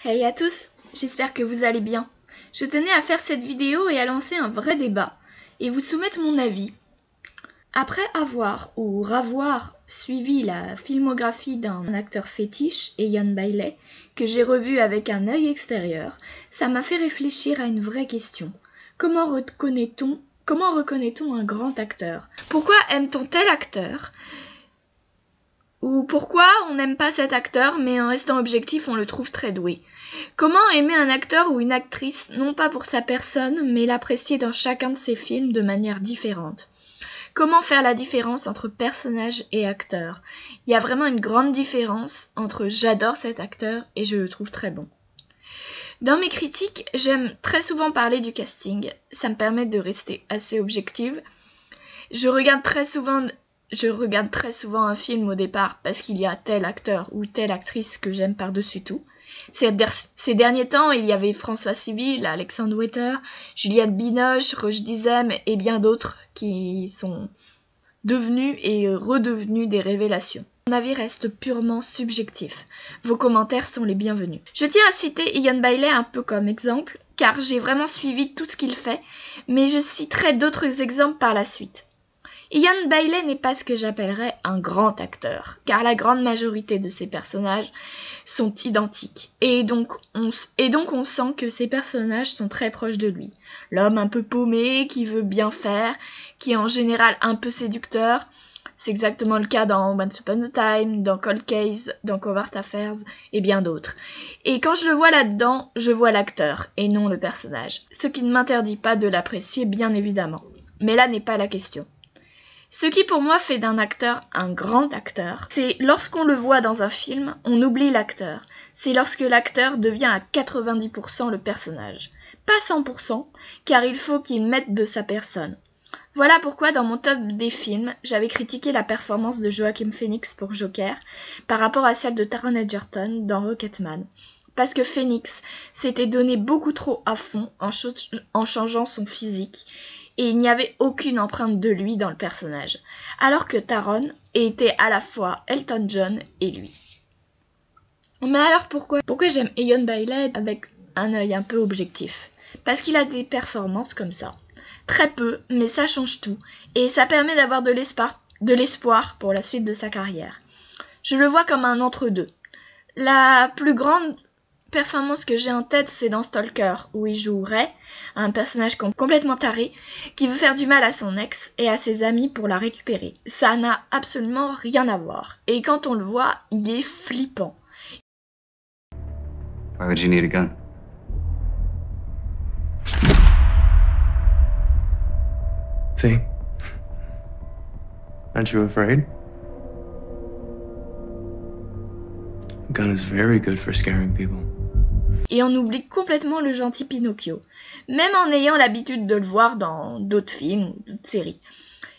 Hey à tous, j'espère que vous allez bien. Je tenais à faire cette vidéo et à lancer un vrai débat, et vous soumettre mon avis. Après avoir ou ravoir suivi la filmographie d'un acteur fétiche, Ian Bailey, que j'ai revu avec un œil extérieur, ça m'a fait réfléchir à une vraie question. Comment reconnaît-on un grand acteur? Pourquoi aime-t-on tel acteur? Ou pourquoi on n'aime pas cet acteur, mais en restant objectif, on le trouve très doué? Comment aimer un acteur ou une actrice, non pas pour sa personne, mais l'apprécier dans chacun de ses films de manière différente? Comment faire la différence entre personnage et acteur? Il y a vraiment une grande différence entre j'adore cet acteur et je le trouve très bon. Dans mes critiques, j'aime très souvent parler du casting. Ça me permet de rester assez objective. Je regarde très souvent un film au départ parce qu'il y a tel acteur ou telle actrice que j'aime par-dessus tout. Ces derniers temps, il y avait François Civil, Alexandre Wetter, Juliette Binoche, Roche Dizem et bien d'autres qui sont devenus et redevenus des révélations. Mon avis reste purement subjectif. Vos commentaires sont les bienvenus. Je tiens à citer Ian Bailey un peu comme exemple, car j'ai vraiment suivi tout ce qu'il fait, mais je citerai d'autres exemples par la suite. Ian Bailey n'est pas ce que j'appellerais un grand acteur, car la grande majorité de ses personnages sont identiques, et donc on sent que ces personnages sont très proches de lui. L'homme un peu paumé, qui veut bien faire, qui est en général un peu séducteur, c'est exactement le cas dans Once Upon a Time, dans Cold Case, dans Covert Affairs, et bien d'autres. Et quand je le vois là-dedans, je vois l'acteur, et non le personnage, ce qui ne m'interdit pas de l'apprécier bien évidemment. Mais là n'est pas la question. Ce qui pour moi fait d'un acteur un grand acteur, c'est lorsqu'on le voit dans un film, on oublie l'acteur. C'est lorsque l'acteur devient à 90% le personnage. Pas 100%, car il faut qu'il mette de sa personne. Voilà pourquoi dans mon top des films, j'avais critiqué la performance de Joaquin Phoenix pour Joker par rapport à celle de Taron Egerton dans Rocketman. Parce que Phoenix s'était donné beaucoup trop à fond en changeant son physique, et il n'y avait aucune empreinte de lui dans le personnage, alors que Taron était à la fois Elton John et lui. Mais alors pourquoi j'aime Ian Bailey avec un œil un peu objectif? Parce qu'il a des performances comme ça. Très peu, mais ça change tout, et ça permet d'avoir de l'espoir pour la suite de sa carrière. Je le vois comme un entre-deux. La plus grande performance que j'ai en tête, c'est dans Stalker, où il joue Ray, un personnage complètement taré, qui veut faire du mal à son ex et à ses amis pour la récupérer. Ça n'a absolument rien à voir. Et quand on le voit, il est flippant. Why would you need a gun? See? Aren't you afraid? A gun is very good for scaring people. Et on oublie complètement le gentil Pinocchio, même en ayant l'habitude de le voir dans d'autres films ou d'autres séries.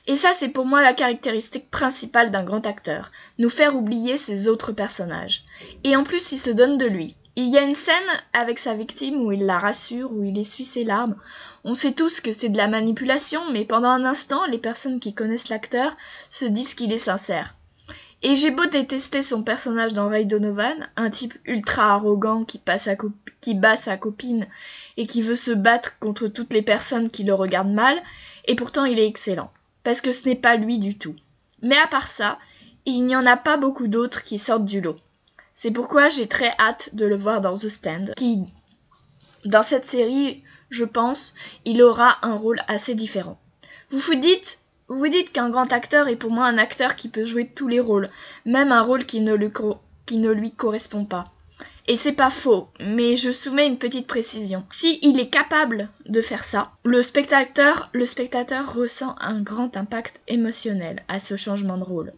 Et ça, c'est pour moi la caractéristique principale d'un grand acteur, nous faire oublier ses autres personnages. Et en plus, il se donne de lui. Il y a une scène avec sa victime où il la rassure, où il essuie ses larmes. On sait tous que c'est de la manipulation, mais pendant un instant, les personnes qui connaissent l'acteur se disent qu'il est sincère. Et j'ai beau détester son personnage dans Ray Donovan, un type ultra arrogant qui bat sa copine et qui veut se battre contre toutes les personnes qui le regardent mal, et pourtant il est excellent, parce que ce n'est pas lui du tout. Mais à part ça, il n'y en a pas beaucoup d'autres qui sortent du lot. C'est pourquoi j'ai très hâte de le voir dans The Stand, qui, dans cette série, je pense, il aura un rôle assez différent. Vous vous dites qu'un grand acteur est pour moi un acteur qui peut jouer tous les rôles, même un rôle qui ne lui correspond pas. Et c'est pas faux, mais je soumets une petite précision. Si il est capable de faire ça, le spectateur ressent un grand impact émotionnel à ce changement de rôle.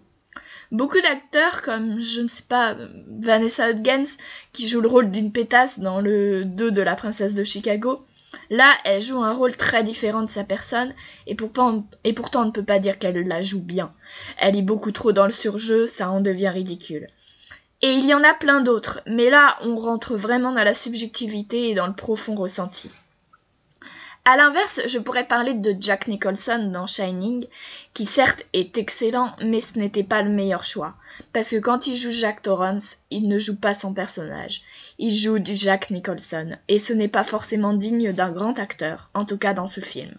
Beaucoup d'acteurs comme, je ne sais pas, Vanessa Hudgens, qui joue le rôle d'une pétasse dans le 2 de La Princesse de Chicago, là, elle joue un rôle très différent de sa personne, et pourtant on ne peut pas dire qu'elle la joue bien. Elle est beaucoup trop dans le surjeu, ça en devient ridicule. Et il y en a plein d'autres, mais là, on rentre vraiment dans la subjectivité et dans le profond ressenti. À l'inverse, je pourrais parler de Jack Nicholson dans Shining, qui certes est excellent, mais ce n'était pas le meilleur choix. Parce que quand il joue Jack Torrance, il ne joue pas son personnage. Il joue du Jack Nicholson, et ce n'est pas forcément digne d'un grand acteur, en tout cas dans ce film.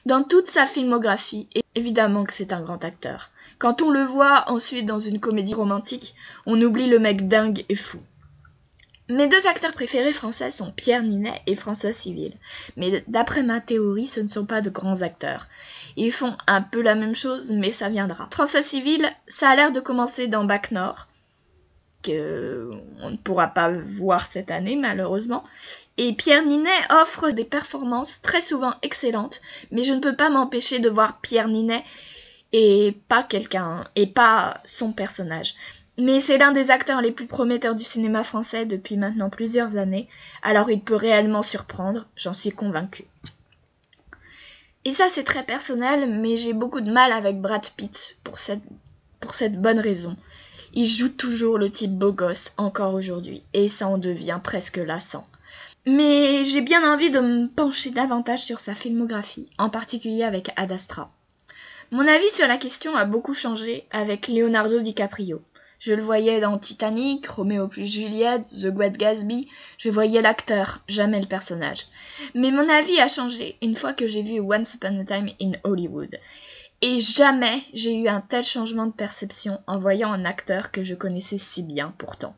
Dans toute sa filmographie, évidemment que c'est un grand acteur. Quand on le voit ensuite dans une comédie romantique, on oublie le mec dingue et fou. Mes deux acteurs préférés français sont Pierre Ninet et François Civil. Mais d'après ma théorie, ce ne sont pas de grands acteurs. Ils font un peu la même chose, mais ça viendra. François Civil, ça a l'air de commencer dans Bac Nord, que on ne pourra pas voir cette année malheureusement. Et Pierre Ninet offre des performances très souvent excellentes, mais je ne peux pas m'empêcher de voir Pierre Ninet et pas son personnage. Mais c'est l'un des acteurs les plus prometteurs du cinéma français depuis maintenant plusieurs années, alors il peut réellement surprendre, j'en suis convaincue. Et ça c'est très personnel, mais j'ai beaucoup de mal avec Brad Pitt pour cette bonne raison. Il joue toujours le type beau gosse encore aujourd'hui, et ça en devient presque lassant. Mais j'ai bien envie de me pencher davantage sur sa filmographie, en particulier avec Ad Astra. Mon avis sur la question a beaucoup changé avec Leonardo DiCaprio. Je le voyais dans Titanic, Roméo plus Juliette, The Great Gatsby, je voyais l'acteur, jamais le personnage. Mais mon avis a changé une fois que j'ai vu Once Upon a Time in Hollywood. Et jamais j'ai eu un tel changement de perception en voyant un acteur que je connaissais si bien pourtant.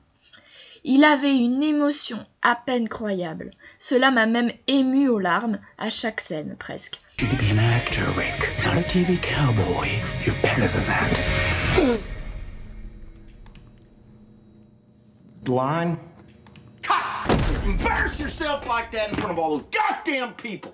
Il avait une émotion à peine croyable. Cela m'a même ému aux larmes à chaque scène presque. You could be an actor, Rick, not a TV cowboy. You're better than that. Line. Cut! Embarrass yourself like that in front of all those goddamn people.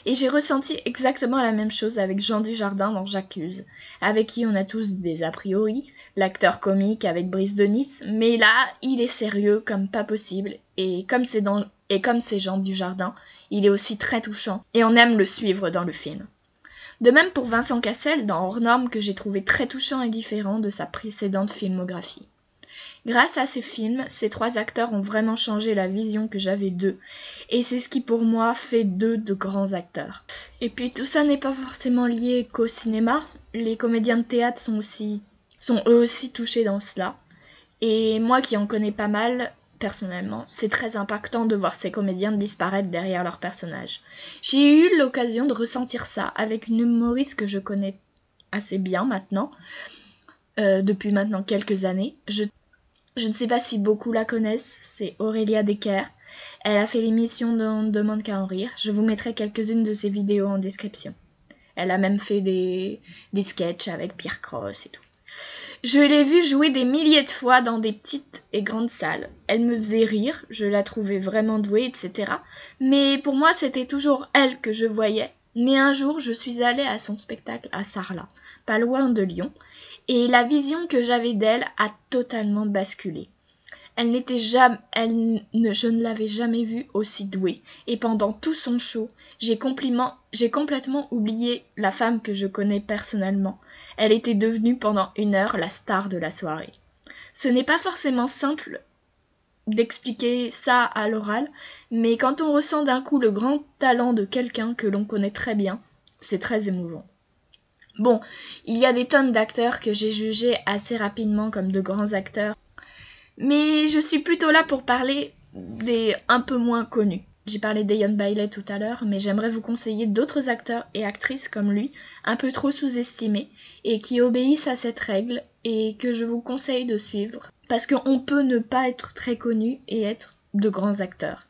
Et j'ai ressenti exactement la même chose avec Jean Dujardin dans J'accuse, avec qui on a tous des a priori, l'acteur comique avec Brice de Nice, mais là, il est sérieux comme pas possible, et comme c'est Jean Dujardin, il est aussi très touchant, et on aime le suivre dans le film. De même pour Vincent Cassel dans Hors Normes que j'ai trouvé très touchant et différent de sa précédente filmographie. Grâce à ces films, ces trois acteurs ont vraiment changé la vision que j'avais d'eux, et c'est ce qui pour moi fait d'eux de grands acteurs. Et puis tout ça n'est pas forcément lié qu'au cinéma, les comédiens de théâtre sont eux aussi touchés dans cela, et moi qui en connais pas mal, personnellement, c'est très impactant de voir ces comédiens disparaître derrière leurs personnages. J'ai eu l'occasion de ressentir ça avec une humoriste que je connais assez bien maintenant, depuis maintenant quelques années. Je ne sais pas si beaucoup la connaissent, c'est Aurélia Decker. Elle a fait l'émission On ne demande qu'à en rire. Je vous mettrai quelques-unes de ses vidéos en description. Elle a même fait des sketchs avec Pierre Cross et tout. Je l'ai vue jouer des milliers de fois dans des petites et grandes salles. Elle me faisait rire, je la trouvais vraiment douée, etc. Mais pour moi, c'était toujours elle que je voyais. Mais un jour, je suis allée à son spectacle à Sarlat, pas loin de Lyon, et la vision que j'avais d'elle a totalement basculé. Je ne l'avais jamais vue aussi douée, et pendant tout son show, j'ai complètement oublié la femme que je connais personnellement. Elle était devenue pendant 1 heure la star de la soirée. Ce n'est pas forcément simple d'expliquer ça à l'oral, mais quand on ressent d'un coup le grand talent de quelqu'un que l'on connaît très bien, c'est très émouvant. Bon, il y a des tonnes d'acteurs que j'ai jugés assez rapidement comme de grands acteurs, mais je suis plutôt là pour parler des un peu moins connus. J'ai parlé d'Ian Bailey tout à l'heure, mais j'aimerais vous conseiller d'autres acteurs et actrices comme lui, un peu trop sous-estimés, et qui obéissent à cette règle, et que je vous conseille de suivre. Parce qu'on peut ne pas être très connu et être de grands acteurs.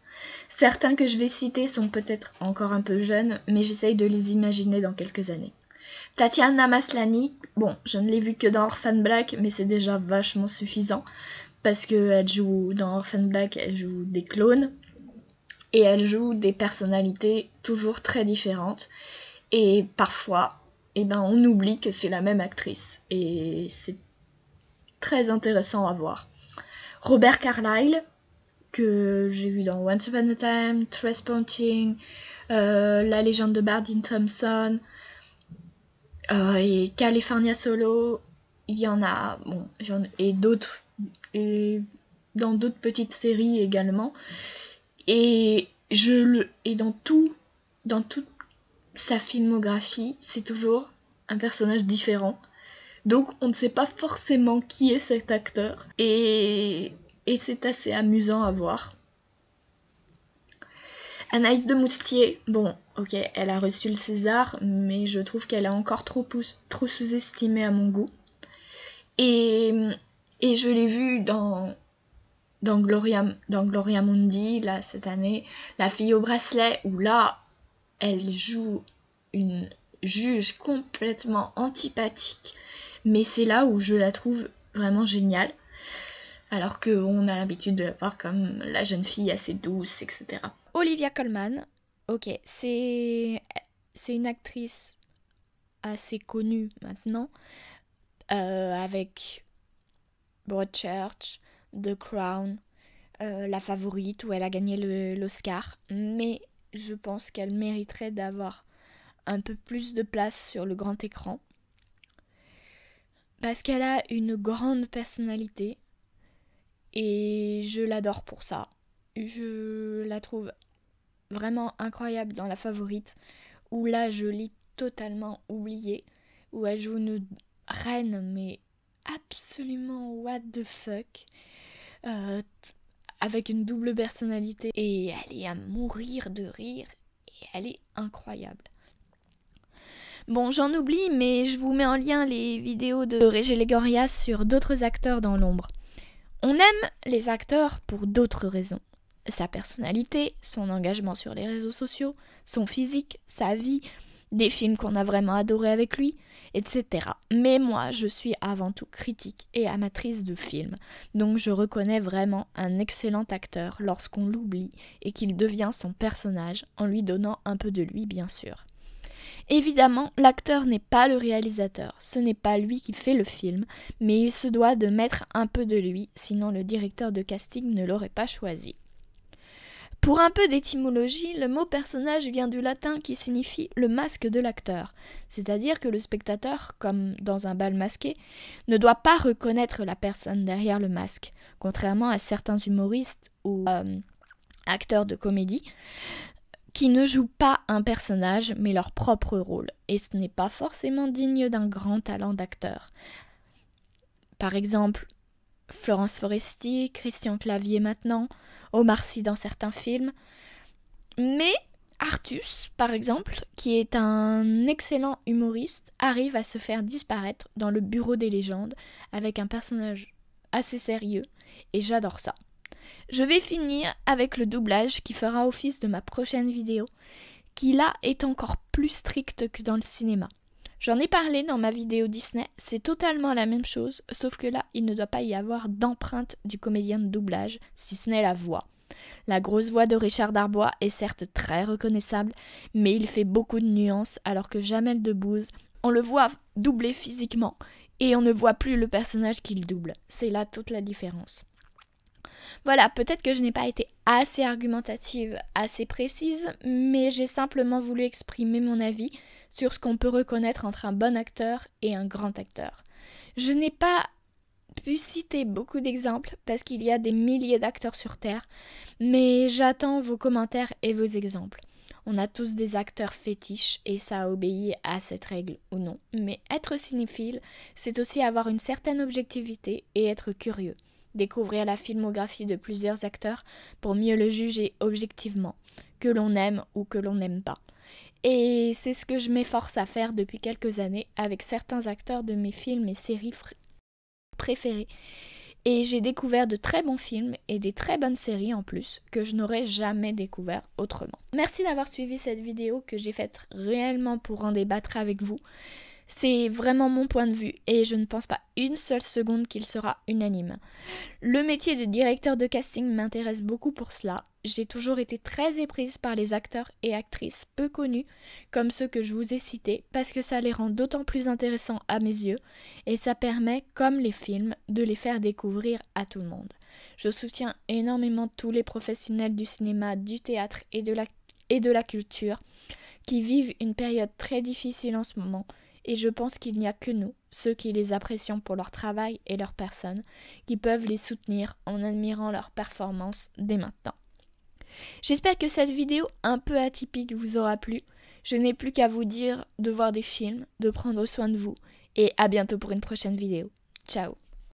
Certains que je vais citer sont peut-être encore un peu jeunes, mais j'essaye de les imaginer dans quelques années. Tatiana Maslany, bon, je ne l'ai vue que dans Orphan Black, mais c'est déjà vachement suffisant, parce qu'elle joue dans Orphan Black, elle joue des clones, et elle joue des personnalités toujours très différentes, et parfois, on oublie que c'est la même actrice, et c'est très intéressant à voir. Robert Carlyle, que j'ai vu dans Once Upon a Time, Trainspotting, La légende de Barney Thompson, et California Solo, il y en a, et d'autres, et dans d'autres petites séries également. Et Et dans toute sa filmographie, c'est toujours un personnage différent. Donc on ne sait pas forcément qui est cet acteur. Et c'est assez amusant à voir. Anaïs de Moustier, bon, ok, elle a reçu le César, mais je trouve qu'elle est encore trop sous-estimée à mon goût. Et je l'ai vue dans Gloria Mundi, là, cette année, La fille au bracelet, où là, elle joue une juge complètement antipathique, mais c'est là où je la trouve vraiment géniale, alors qu'on a l'habitude de la voir comme la jeune fille assez douce, etc. Olivia Colman, ok, c'est une actrice assez connue maintenant, avec Broadchurch, The Crown, La Favorite, où elle a gagné l'Oscar, mais je pense qu'elle mériterait d'avoir un peu plus de place sur le grand écran, parce qu'elle a une grande personnalité, et je l'adore pour ça. Je la trouve vraiment incroyable dans La Favorite, où là je l'ai totalement oubliée, où elle joue une reine, mais absolument what the fuck, avec une double personnalité, et elle est à mourir de rire, et elle est incroyable. Bon, j'en oublie, mais je vous mets en lien les vidéos de Régé Légorias sur d'autres acteurs dans l'ombre. On aime les acteurs pour d'autres raisons. Sa personnalité, son engagement sur les réseaux sociaux, son physique, sa vie, des films qu'on a vraiment adorés avec lui, etc. Mais moi, je suis avant tout critique et amatrice de films, donc je reconnais vraiment un excellent acteur lorsqu'on l'oublie et qu'il devient son personnage en lui donnant un peu de lui, bien sûr. Évidemment, l'acteur n'est pas le réalisateur, ce n'est pas lui qui fait le film, mais il se doit de mettre un peu de lui, sinon le directeur de casting ne l'aurait pas choisi. Pour un peu d'étymologie, le mot personnage vient du latin qui signifie le masque de l'acteur, c'est-à-dire que le spectateur, comme dans un bal masqué, ne doit pas reconnaître la personne derrière le masque, contrairement à certains humoristes ou acteurs de comédie, qui ne jouent pas un personnage mais leur propre rôle, et ce n'est pas forcément digne d'un grand talent d'acteur. Par exemple, Florence Foresti, Christian Clavier maintenant, Omar Sy dans certains films, mais Artus, par exemple, qui est un excellent humoriste, arrive à se faire disparaître dans le bureau des légendes avec un personnage assez sérieux, et j'adore ça. Je vais finir avec le doublage qui fera office de ma prochaine vidéo, qui là est encore plus strict que dans le cinéma. J'en ai parlé dans ma vidéo Disney, c'est totalement la même chose, sauf que là, il ne doit pas y avoir d'empreinte du comédien de doublage, si ce n'est la voix. La grosse voix de Richard Darbois est certes très reconnaissable, mais il fait beaucoup de nuances, alors que Jamel Debbouze, on le voit doubler physiquement, et on ne voit plus le personnage qu'il double. C'est là toute la différence. Voilà, peut-être que je n'ai pas été assez argumentative, assez précise, mais j'ai simplement voulu exprimer mon avis sur ce qu'on peut reconnaître entre un bon acteur et un grand acteur. Je n'ai pas pu citer beaucoup d'exemples parce qu'il y a des milliers d'acteurs sur Terre, mais j'attends vos commentaires et vos exemples. On a tous des acteurs fétiches et ça obéit à cette règle ou non, mais être cinéphile, c'est aussi avoir une certaine objectivité et être curieux. Découvrir la filmographie de plusieurs acteurs pour mieux le juger objectivement, que l'on aime ou que l'on n'aime pas. Et c'est ce que je m'efforce à faire depuis quelques années avec certains acteurs de mes films et séries préférés. Et j'ai découvert de très bons films et des très bonnes séries en plus que je n'aurais jamais découvert autrement. Merci d'avoir suivi cette vidéo que j'ai faite réellement pour en débattre avec vous. C'est vraiment mon point de vue et je ne pense pas une seule seconde qu'il sera unanime. Le métier de directeur de casting m'intéresse beaucoup pour cela. J'ai toujours été très éprise par les acteurs et actrices peu connus, comme ceux que je vous ai cités, parce que ça les rend d'autant plus intéressants à mes yeux et ça permet, comme les films, de les faire découvrir à tout le monde. Je soutiens énormément tous les professionnels du cinéma, du théâtre et de la culture qui vivent une période très difficile en ce moment. Et je pense qu'il n'y a que nous, ceux qui les apprécions pour leur travail et leur personne, qui peuvent les soutenir en admirant leur performance dès maintenant. J'espère que cette vidéo un peu atypique vous aura plu. Je n'ai plus qu'à vous dire de voir des films, de prendre soin de vous et à bientôt pour une prochaine vidéo. Ciao.